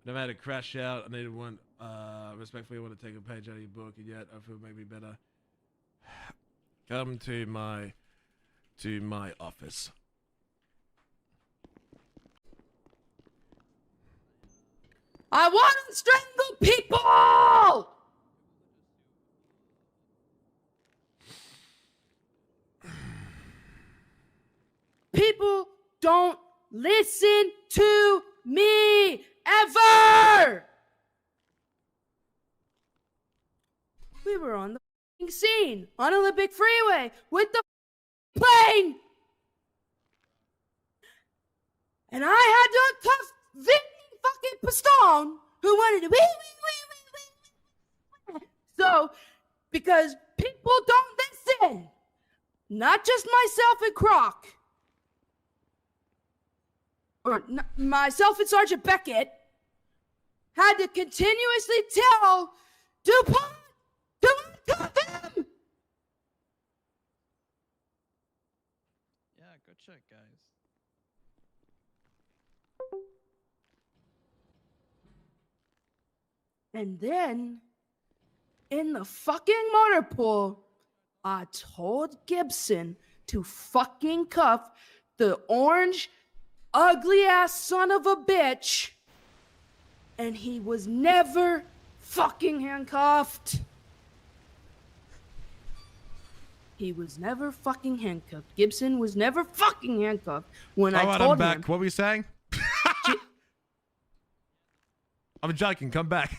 I've had to crash out. I needed one. Respectfully, I want to take a page out of your book, and yet I feel maybe better. Come to my office. I want to strangle people! People don't listen to me ever! We were on the scene on Olympic Freeway with the plane. And I had to uncuff Vinny fucking Pistone, who wanted to wee. So, because people don't listen, not just myself and Croc, or myself and Sergeant Beckett, had to continuously tell DuPont to uncuff him. Yeah, good check, guys. And then, in the fucking motor pool, I told Gibson to fucking cuff the orange, ugly-ass son of a bitch, and he was never fucking handcuffed. He was never fucking handcuffed. Gibson was never fucking handcuffed when I told I'm him. back. What were you saying? I'm joking. Come back.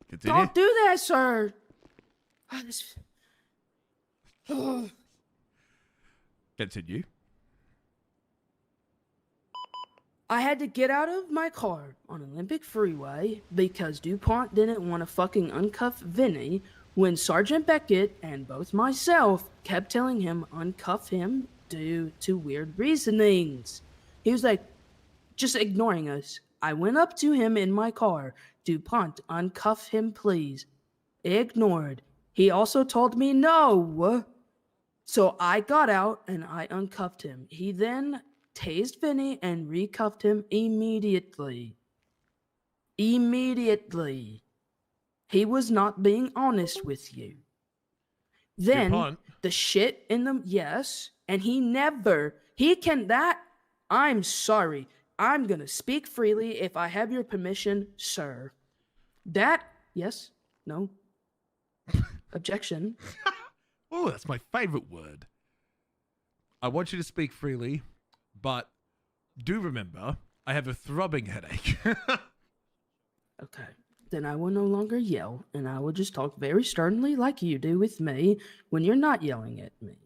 Continue. Don't do that, sir. Continue. I had to get out of my car on Olympic Freeway because DuPont didn't want to fucking uncuff Vinny when Sergeant Beckett and both myself kept telling him uncuff him due to weird reasonings. He was like, just ignoring us. I went up to him in my car. DuPont, uncuff him, please. Ignored. He also told me no. So I got out and I uncuffed him. He then tased Vinny and recuffed him immediately. Immediately. He was not being honest with you. Then DuPont. the shit in the yes, and I'm sorry. I'm gonna speak freely if I have your permission, sir. Yes, no, objection. Oh, that's my favorite word. I want you to speak freely, but do remember, I have a throbbing headache. Okay, then I will no longer yell, and I will just talk very sternly like you do with me when you're not yelling at me.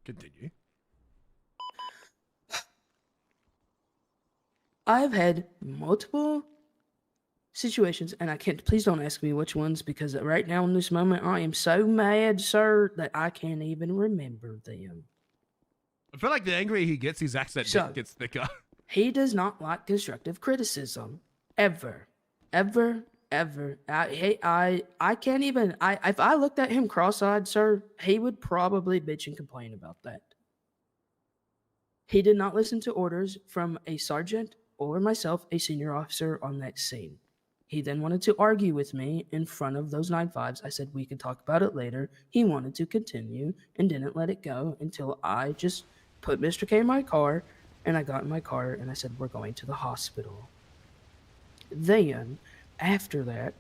Continue. I've had multiple situations, and please don't ask me which ones, because right now in this moment, I am so mad, sir, that I can't even remember them. I feel like the angrier he gets, his accent gets thicker. He does not like constructive criticism. Ever. Ever. Ever. I can't even, if I looked at him cross-eyed, sir, he would probably bitch and complain about that. He did not listen to orders from a sergeant or myself, a senior officer on that scene. He then wanted to argue with me in front of those 9-5s. I said we could talk about it later. He wanted to continue and didn't let it go until I just put Mr. K in my car, and I got in my car and I said, we're going to the hospital. Then, after that,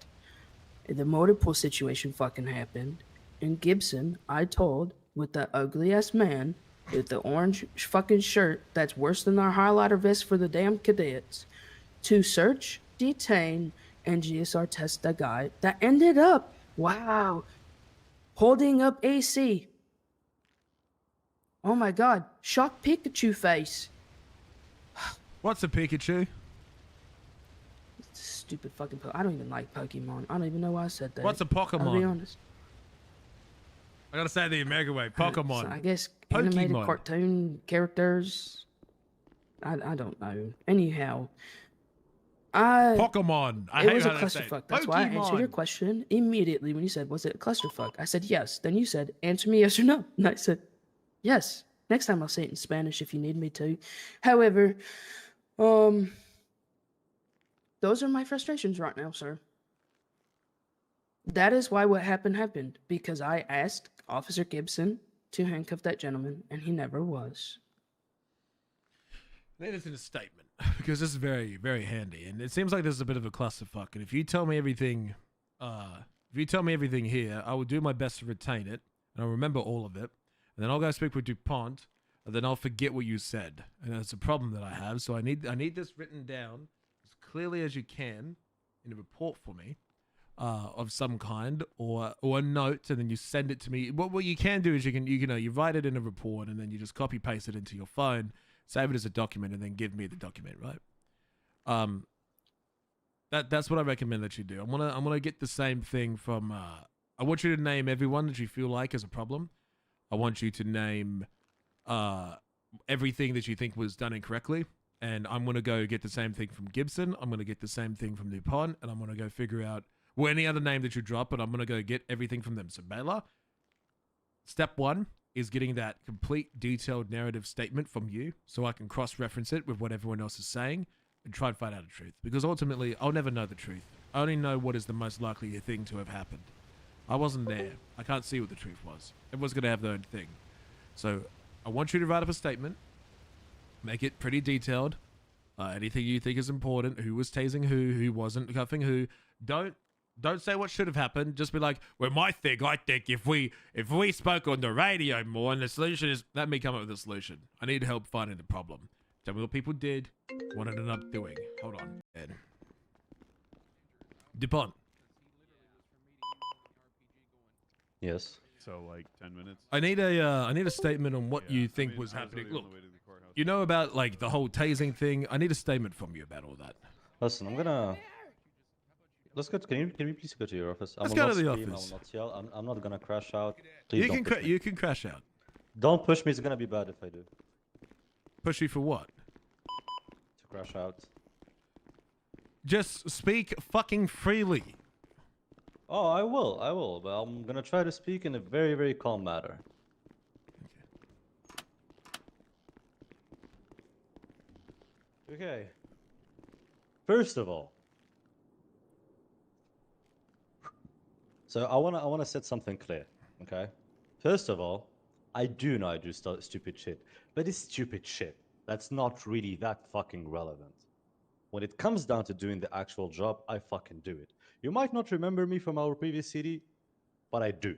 the motor pool situation fucking happened, and Gibson, I told, with that ugly-ass man with the orange fucking shirt that's worse than our highlighter vest for the damn cadets, to search, detain, and GSR test the guy that ended up, holding up AC. Oh my god, shock Pikachu face. What's a Pikachu? Stupid fucking I don't even like Pokemon. I don't even know why I said that. What's a Pokemon? I'll be honest. I gotta say it the American way. Pokemon. So I guess animated cartoon characters. I don't know. Anyhow, Pokemon. It was a clusterfuck. That's why I answered your question immediately when you said, was it a clusterfuck? I said yes. Then you said, answer me yes or no. And I said, yes. Next time I'll say it in Spanish if you need me to. However, those are my frustrations right now, sir. That is why what happened, because I asked Officer Gibson to handcuff that gentleman, and he never was. That is in a statement, because this is very, very handy, and it seems like this is a bit of a clusterfuck. And if you tell me everything, here, I will do my best to retain it, and I'll remember all of it, and then I'll go speak with DuPont, and then I'll forget what you said, and that's a problem that I have. So I need this written down as clearly as you can in a report for me, of some kind, or a note, and then you send it to me. What you can do is you write it in a report, and then you just copy paste it into your phone, save it as a document, and then give me the document, right? That's what I recommend that you do. I'm gonna get the same thing from. I want you to name everyone that you feel like is a problem. I want you to name everything that you think was done incorrectly, and I'm gonna go get the same thing from Gibson. I'm gonna get the same thing from DuPont, and I'm gonna go figure out any other name that you drop, but I'm gonna go get everything from them. So Baylor, step 1 is getting that complete detailed narrative statement from you, so I can cross-reference it with what everyone else is saying and try and find out the truth. Because ultimately, I'll never know the truth. I only know what is the most likely thing to have happened. I wasn't there. I can't see what the truth was. Everyone's gonna have their own thing. So I want you to write up a statement, make it pretty detailed. Anything you think is important, who was tasing who wasn't cuffing who. Don't say what should have happened. Just be like, well, I think if we spoke on the radio more, and the solution is, let me come up with a solution. I need help finding the problem. Tell me what people did, what it ended up doing. Hold on. Ed. DuPont. Yes. So like 10 minutes. I need a statement on what you think was happening. Look, you know about like the whole tasing thing. I need a statement from you about all that. Listen, I'm gonna. Let's go. Can you please go to your office? Let's go to the scream, office. I will not yell. I'm not gonna crash out. Please You can crash out. Don't push me. It's gonna be bad if I do. Push you for what? To crash out. Just speak fucking freely. Oh, I will. But I'm gonna try to speak in a very, very calm manner. Okay. First of all, so I wanna set something clear. Okay. First of all, I do know I do stupid shit, but it's stupid shit that's not really that fucking relevant. When it comes down to doing the actual job, I fucking do it. You might not remember me from our previous city, but I do.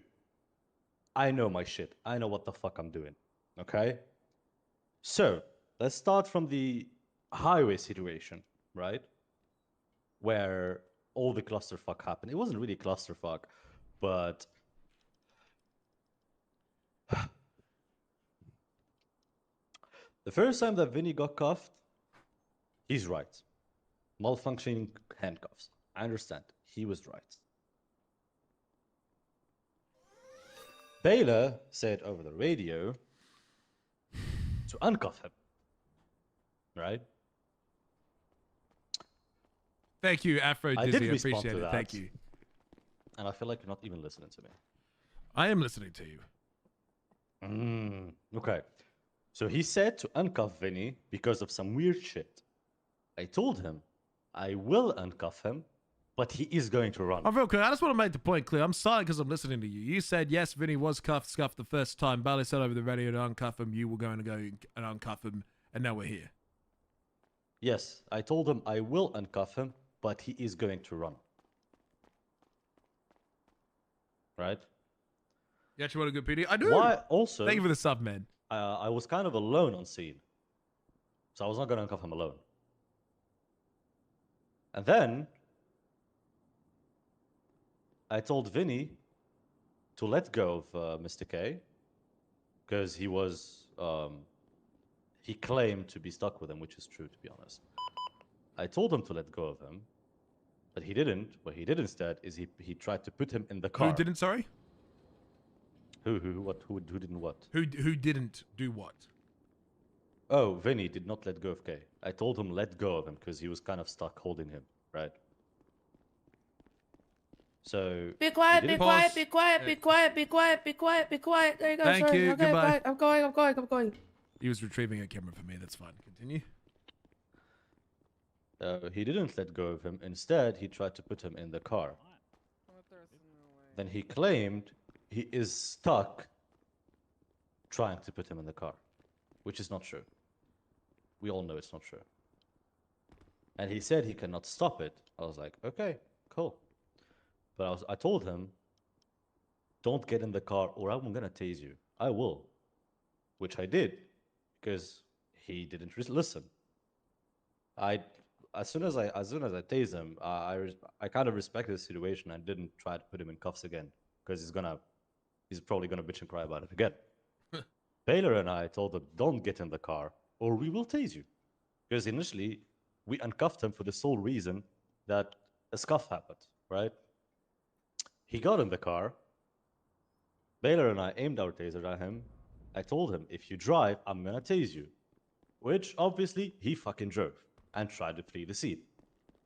I know my shit. I know what the fuck I'm doing. Okay? So, let's start from the highway situation, right? Where all the clusterfuck happened. It wasn't really clusterfuck, but the first time that Vinny got cuffed, he's right. Malfunctioning handcuffs. I understand. He was right. Baylor said over the radio to uncuff him. Right? Thank you, Afro I Dizzy. did I respond appreciate to it. that. Thank you. And I feel like you're not even listening to me. I am listening to you. Okay. So he said to uncuff Vinny because of some weird shit. I told him I will uncuff him, but he is going to run. I'm real clear. I just want to make the point clear. I'm silent because I'm listening to you. You said, yes, Vinny was scuffed the first time. Bailey said over the radio to uncuff him. You were going to go and uncuff him, and now we're here. Yes, I told him I will uncuff him, but he is going to run. Right? You actually want a good PD? I do. Why also? Thank you for the sub, man. I was kind of alone on scene, so I was not going to uncuff him alone. And then I told Vinny to let go of Mr. K because he was he claimed to be stuck with him, which is true, to be honest. I told him to let go of him, but he didn't. What he did instead is he tried to put him in the car. Who didn't? Sorry. Who didn't what? Who didn't do what? Oh, Vinny did not let go of K. I told him let go of him because he was kind of stuck holding him, right? So Be quiet, he be didn't- quiet, Pause. be quiet, be quiet, be quiet, be quiet, be quiet. There you go, Thank sir. you, Okay, goodbye. bye. I'm going. He was retrieving a camera for me. That's fine. Continue. He didn't let go of him. Instead, he tried to put him in the car. Then he claimed he is stuck trying to put him in the car, which is not true. We all know it's not true. And he said he cannot stop it. I was like, okay, cool. But I told him, don't get in the car or I'm gonna tase you. I will. Which I did, because he didn't listen. As soon as I tased him, I kind of respected the situation and didn't try to put him in cuffs again, because he's probably gonna bitch and cry about it again. Baylor and I told him, don't get in the car or we will tase you. Because initially, we uncuffed him for the sole reason that a scuff happened, right? He got in the car. Baylor and I aimed our taser at him. I told him, if you drive, I'm gonna tase you. Which, obviously, he fucking drove and tried to flee the scene.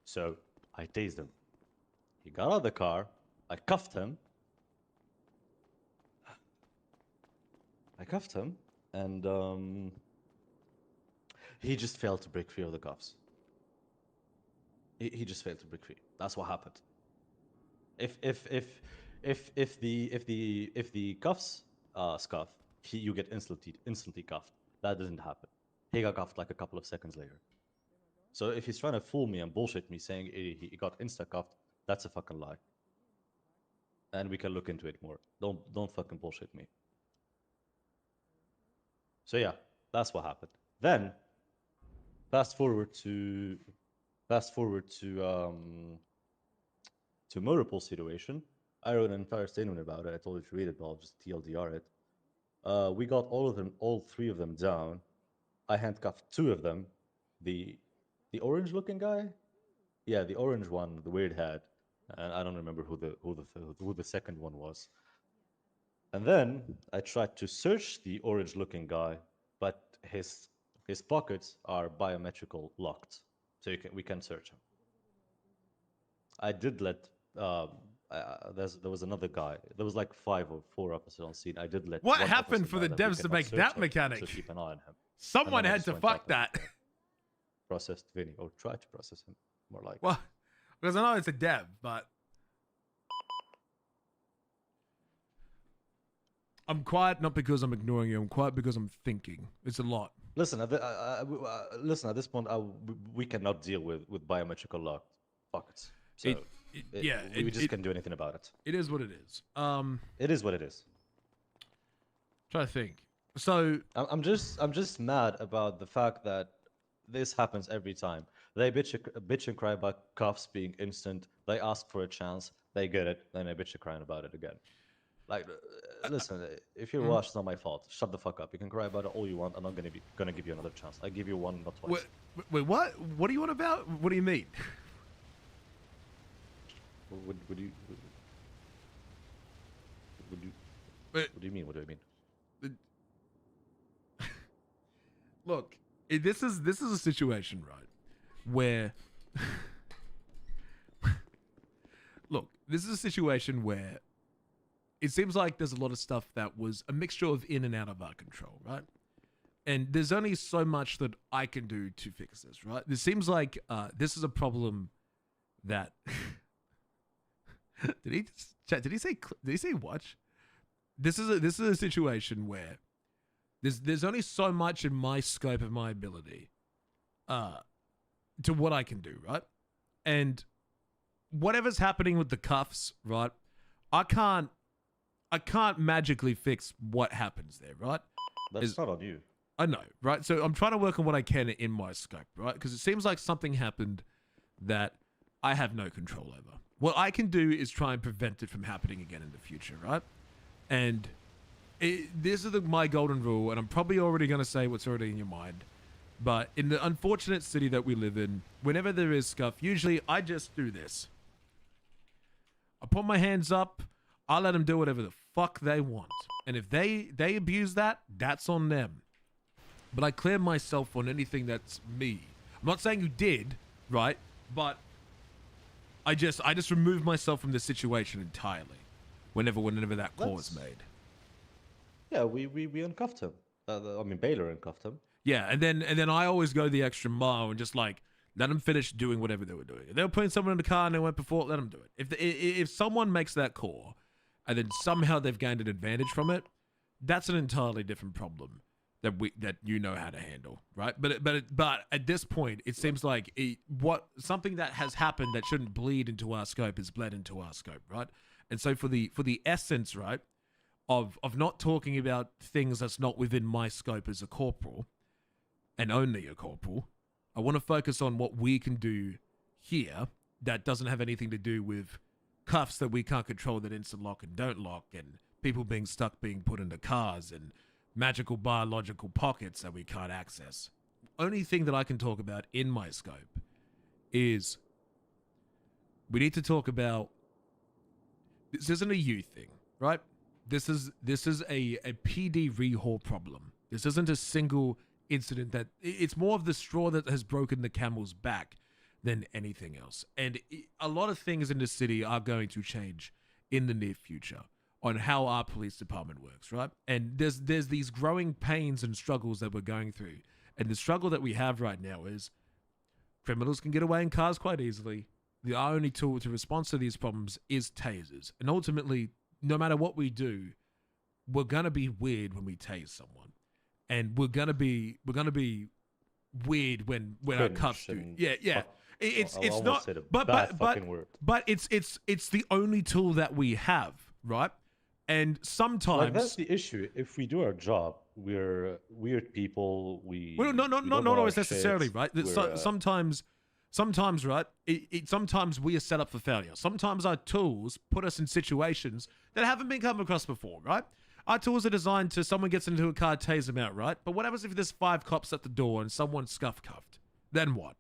So, I tased him. He got out of the car. I cuffed him. And he just failed to break free of the cuffs. He just failed to break free. That's what happened. If the cuffs scuff, you get instantly cuffed. That didn't happen. He got cuffed like a couple of seconds later. So if he's trying to fool me and bullshit me saying he got insta cuffed, that's a fucking lie. And we can look into it more. Don't fucking bullshit me. So yeah, that's what happened. Then fast forward to Motorpool situation. I wrote an entire statement about it. I told you to read it, but I'll just TLDR it. We got all three of them down. I handcuffed two of them. The orange-looking guy, yeah, the orange one, the weird hat, and I don't remember who the second one was. And then I tried to search the orange-looking guy, but his pockets are biometrical locked, so we can search him. I did let there was another guy. There was like 5 or 4 officers on scene. I did let. What one happened officer for know the that we devs to cannot make search that him, mechanic? So keep an eye on him. Someone I had just to went fuck up and that. Processed Vinny, or tried to process him, more like. Well, because I know it's a dev, but I'm quiet not because I'm ignoring you. I'm quiet because I'm thinking. It's a lot. Listen, listen. At this point, we cannot deal with biometrical locked pockets. So we just can't do anything about it. It is what it is. It is what it is. Try to think. So I'm just mad about the fact that this happens every time. They bitch and cry about cuffs being instant. They ask for a chance. They get it. Then they bitch and crying about it again. Like, listen, if you're washed, it's not my fault. Shut the fuck up. You can cry about it all you want. I'm not gonna give you another chance. I give you one, not twice. wait, what? What do you want about? What do you mean? What do you mean? What do I mean? Look, this is a situation, right, where look, this is a situation where it seems like there's a lot of stuff that was a mixture of in and out of our control, right? And there's only so much that I can do to fix this, right? This seems like this is a problem that did he say watch? This is a situation where there's only so much in my scope of my ability to what I can do, right? And whatever's happening with the cuffs, right? I can't magically fix what happens there, right? That's not on you. I know, right? So I'm trying to work on what I can in my scope, right? Because it seems like something happened that I have no control over. What I can do is try and prevent it from happening again in the future, right? And this is my golden rule, and I'm probably already going to say what's already in your mind. But in the unfortunate city that we live in, whenever there is scuff, usually I just do this. I put my hands up. I let them do whatever the fuck they want. And if they abuse that, that's on them. But I clear myself on anything that's me. I'm not saying you did, right? But I just remove myself from the situation entirely whenever that call is That's- made. Yeah, we uncuffed him. I mean, Baylor uncuffed him. Yeah, and then I always go the extra mile and just like let them finish doing whatever they were doing. If they were putting someone in the car and they went before, let them do it. If someone makes that call and then somehow they've gained an advantage from it, that's an entirely different problem that you know how to handle, right? But at this point, it seems like something that has happened that shouldn't bleed into our scope is bled into our scope, right? And so for the essence, right, of not talking about things that's not within my scope as a corporal, and only a corporal, I want to focus on what we can do here that doesn't have anything to do with cuffs that we can't control that instant lock and don't lock, and people being stuck being put into cars, and magical biological pockets that we can't access. Only thing that I can talk about in my scope is we need to talk about, this isn't a you thing, right? This is a PD rehaul problem. This isn't a single incident it's more of the straw that has broken the camel's back than anything else. And a lot of things in the city are going to change in the near future on how our police department works, right? And there's these growing pains and struggles that we're going through. And the struggle that we have right now is criminals can get away in cars quite easily. The only tool to respond to these problems is tasers. And ultimately, no matter what we do, we're gonna be weird when we tase someone. And we're gonna be weird when our cuffs do. Yeah. It's not, but it's the only tool that we have, right? And sometimes Like, that's the issue. If we do our job, we're weird people. Well, not always necessarily, right? Sometimes, right? Sometimes we are set up for failure. Sometimes our tools put us in situations that haven't been come across before, right? Our tools are designed to someone gets into a car, tase them out, right? But what happens if there's 5 cops at the door and someone's scuff cuffed? Then what?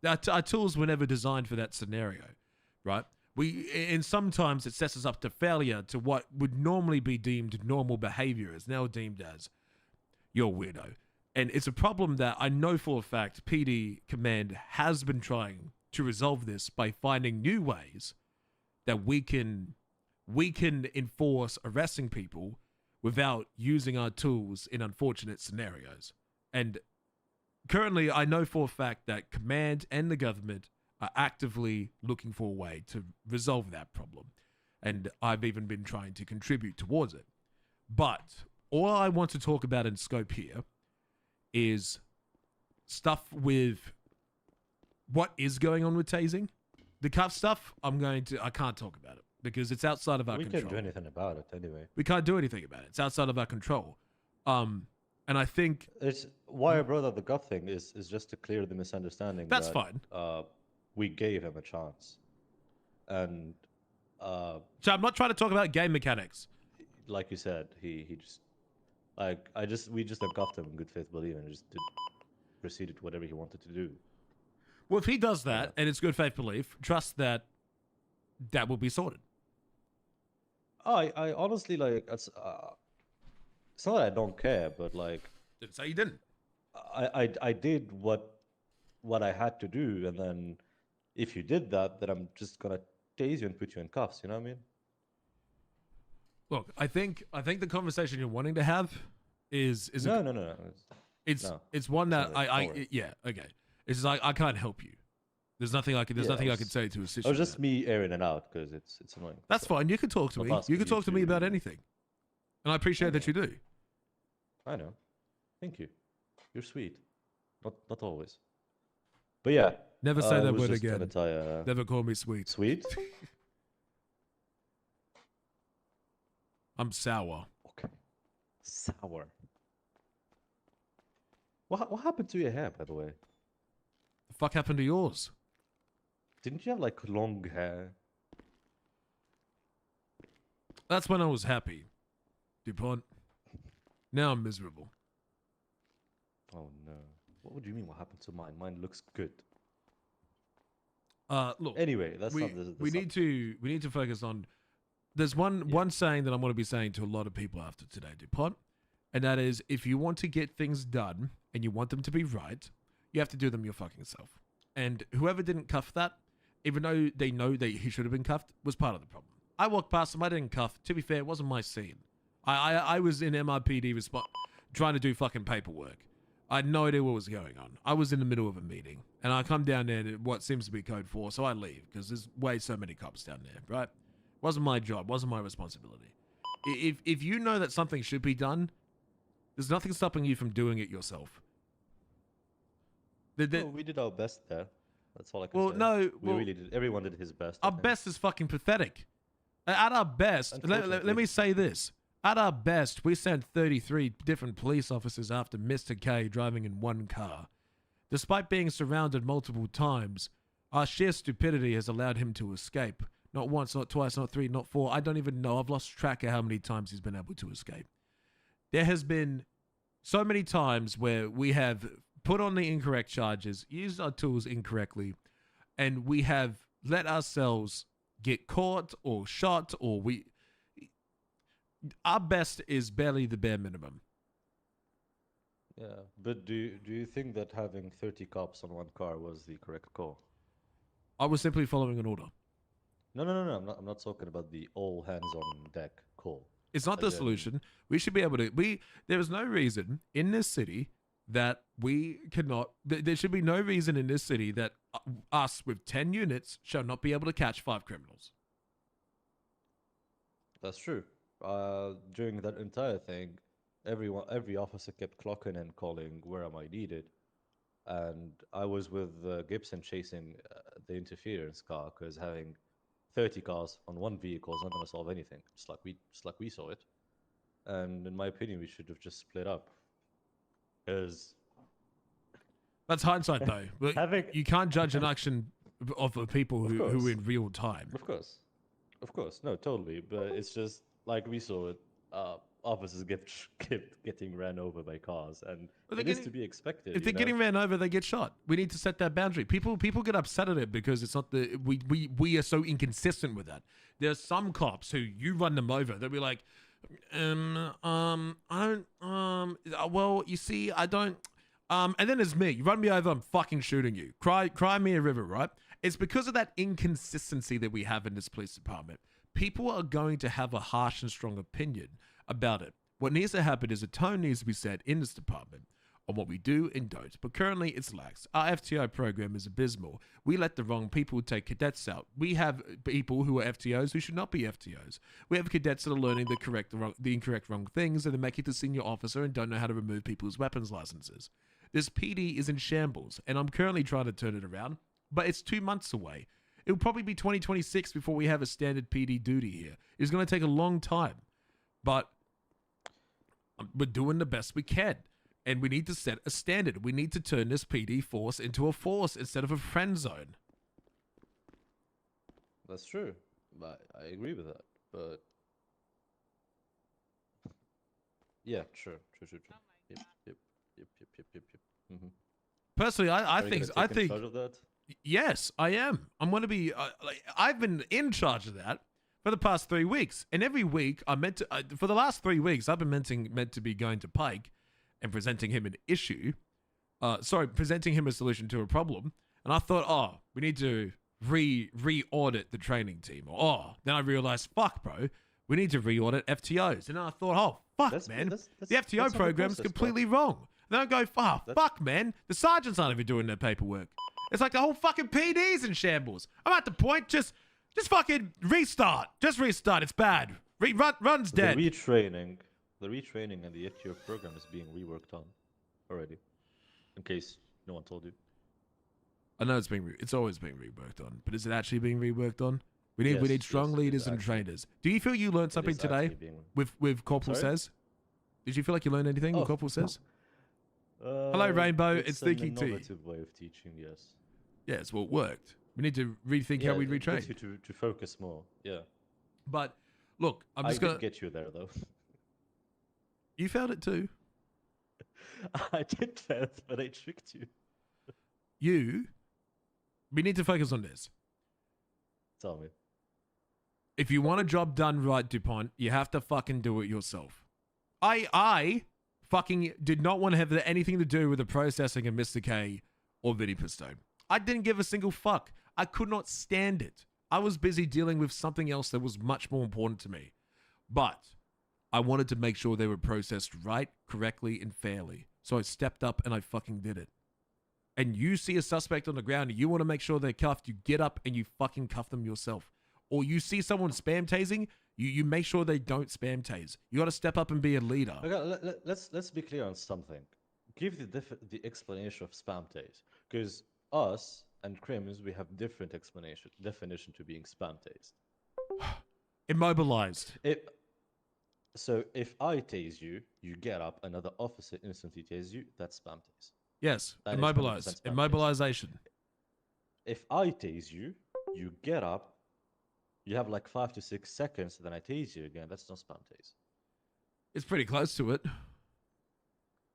Our tools were never designed for that scenario, right? And sometimes it sets us up to failure to what would normally be deemed normal behavior is now deemed as you're weirdo. And it's a problem that I know for a fact PD Command has been trying to resolve this by finding new ways that we can enforce arresting people without using our tools in unfortunate scenarios. And currently, I know for a fact that Command and the government are actively looking for a way to resolve that problem. And I've even been trying to contribute towards it. But all I want to talk about in scope here is stuff with what is going on with tasing. The cuff stuff, I can't talk about it because it's outside of our control. We can't do anything about it anyway. We can't do anything about it. It's outside of our control. And I think it's why I brought up the cuff thing is just to clear the misunderstanding. That's fine. We gave him a chance, and so I'm not trying to talk about game mechanics. Like you said, he just we just uncuffed him in good faith belief and just proceeded to whatever he wanted to do. Well, if he does that and it's good faith belief, trust that will be sorted. I honestly it's not that I don't care, but Didn't say you didn't. I did what I had to do, and then if you did that, then I'm just gonna tase you and put you in cuffs. You know what I mean? Look, I think the conversation you're wanting to have is no. It's one that okay. It's just I can't help you. There's nothing I can say to assist you. Or just me airing it out because it's annoying. That's fine. You can talk to me. You can talk to me about anything, and I appreciate that you do. I know. Thank you. You're sweet. Not always. But yeah. Never say that word again. You, Never call me sweet. Sweet? I'm sour. Okay. Sour. What happened to your hair, by the way? The fuck happened to yours? Didn't you have long hair? That's when I was happy, DuPont. Now I'm miserable. Oh no. What would you mean what happened to mine? Mine looks good. Look. Anyway, that's not the we need to focus on. There's one saying that I'm going to be saying to a lot of people after today, DuPont, and that is, if you want to get things done and you want them to be right, you have to do them your fucking self. And whoever didn't cuff that, even though they know that he should have been cuffed, was part of the problem. I walked past him, I didn't cuff. To be fair, it wasn't my scene. I was in MRPD trying to do fucking paperwork. I had no idea what was going on. I was in the middle of a meeting, and I come down there to what seems to be code 4, so I leave, because there's way so many cops down there, right? Wasn't my job, wasn't my responsibility. If you know that something should be done, there's nothing stopping you from doing it yourself. Well, we did our best there. That's all I can say. No, we really did. Everyone did his best. Our best is fucking pathetic. At our best, let me say this. At our best, we sent 33 different police officers after Mr. K driving in one car. Despite being surrounded multiple times, our sheer stupidity has allowed him to escape. Not once, not twice, not 3, not 4. I don't even know. I've lost track of how many times he's been able to escape. There has been so many times where we have put on the incorrect charges, used our tools incorrectly, and we have let ourselves get caught or shot, or our best is barely the bare minimum. Yeah, but do you think that having 30 cops on one car was the correct call? I was simply following an order. No. I'm not talking about the all hands on deck call. It's not the solution. We should be able to. There is no reason in this city that we cannot. There should be no reason in this city that us with 10 units shall not be able to catch 5 criminals. That's true. During that entire thing, every officer kept clocking and calling, "Where am I needed?" And I was with Gibson chasing the interference car, because having 30 cars on one vehicle is not going to solve anything. Just like we saw it. And in my opinion, we should have just split up. Because that's hindsight, though. You can't judge an action of the people who in real time. Of course, no, totally. But it's just like we saw it. Officers kept getting ran over by cars, and it is to be expected. If they're getting ran over, they get shot. We need to set that boundary. People get upset at it because it's not we are so inconsistent with that. There's some cops who you run them over, they'll be like, I don't, well, you see, I don't, and then there's me. You run me over, I'm fucking shooting you. Cry me a river, right? It's because of that inconsistency that we have in this police department. People are going to have a harsh and strong opinion about it. What needs to happen is a tone needs to be set in this department on what we do and don't. But currently it's lax. Our FTO program is abysmal. We let the wrong people take cadets out. We have people who are FTOs who should not be FTOs. We have cadets that are learning the incorrect wrong things, and they make it to senior officer and don't know how to remove people's weapons licenses. This PD is in shambles, and I'm currently trying to turn it around, but it's 2 months away. It'll probably be 2026 before we have a standard PD duty here. It's going to take a long time, but we're doing the best we can. And we need to set a standard. We need to turn this PD force into a force instead of a friend zone. That's true. I agree with that. But yeah, sure. Yep. Mm-hmm. Personally, I think charge of that? Yes, I am. I'm going to be. I've been in charge of that for the past 3 weeks, and every week I meant to. For the last 3 weeks, I've been meant to be going to Pike and presenting him an issue. Presenting him a solution to a problem. And I thought, we need to re-audit the training team. Then I realized, fuck, bro, we need to re-audit FTOs. And then I thought, man, the FTO program's completely wrong. Then I go, fuck, man, the sergeants aren't even doing their paperwork. It's like the whole fucking PD's in shambles. I'm at the point, just fucking restart. Just restart. It's bad. Run's dead. The retraining and the FTO program is being reworked on already. In case no one told you. I know it's always being reworked on, but is it actually being reworked on? We need strong leaders and trainers. Do you feel you learned something today with Corporal Says? Did you feel like you learned anything with Corporal Says? Hello, Rainbow. It's Thinking Tea. It's an innovative way of teaching, yes. Yes, well, it worked. We need to rethink how we retrain. It gets you to focus more, yeah. But, look, I did get you there, though. You failed it too. I did fail it, but I tricked you. We need to focus on this. Tell me. If you want a job done right, DuPont, you have to fucking do it yourself. I fucking did not want to have anything to do with the processing of Mr. K or Vinny Pistone. I didn't give a single fuck. I could not stand it. I was busy dealing with something else that was much more important to me. But I wanted to make sure they were processed right, correctly, and fairly. So I stepped up and I fucking did it. And you see a suspect on the ground and you want to make sure they're cuffed, you get up and you fucking cuff them yourself. Or you see someone spam tasing, you make sure they don't spam tase. You got to step up and be a leader. Okay, let's be clear on something. Give the explanation of spam tase, because us and crims, we have different definition to being spam tased. Immobilized. So if I tase you, you get up, another officer instantly tases you, that's spam tase. Yes, That is 100% immobilized. spam tase. Immobilization. If I tase you, you get up, you have like 5 to 6 seconds, then I tase you again, that's not spam tase. It's pretty close to it.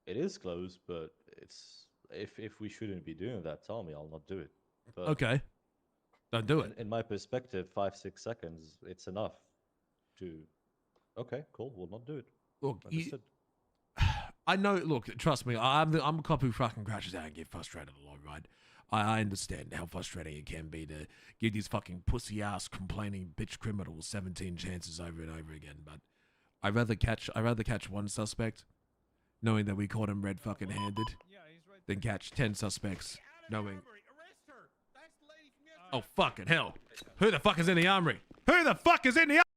It is close, but it's if we shouldn't be doing that, tell me, I'll not do it. But Okay. Don't do it. in my perspective, 5-6 seconds, it's enough to. Okay, cool. We'll not do it. Look, Understood. I know. Look, trust me. I'm a cop who fucking crashes out and get frustrated a lot, right? I understand how frustrating it can be to give these fucking pussy ass complaining bitch criminals 17 chances over and over again. But I'd rather catch one suspect, knowing that we caught him red fucking handed, than catch 10 suspects knowing. Oh fucking hell! Who the fuck is in the armory? Who the fuck is in the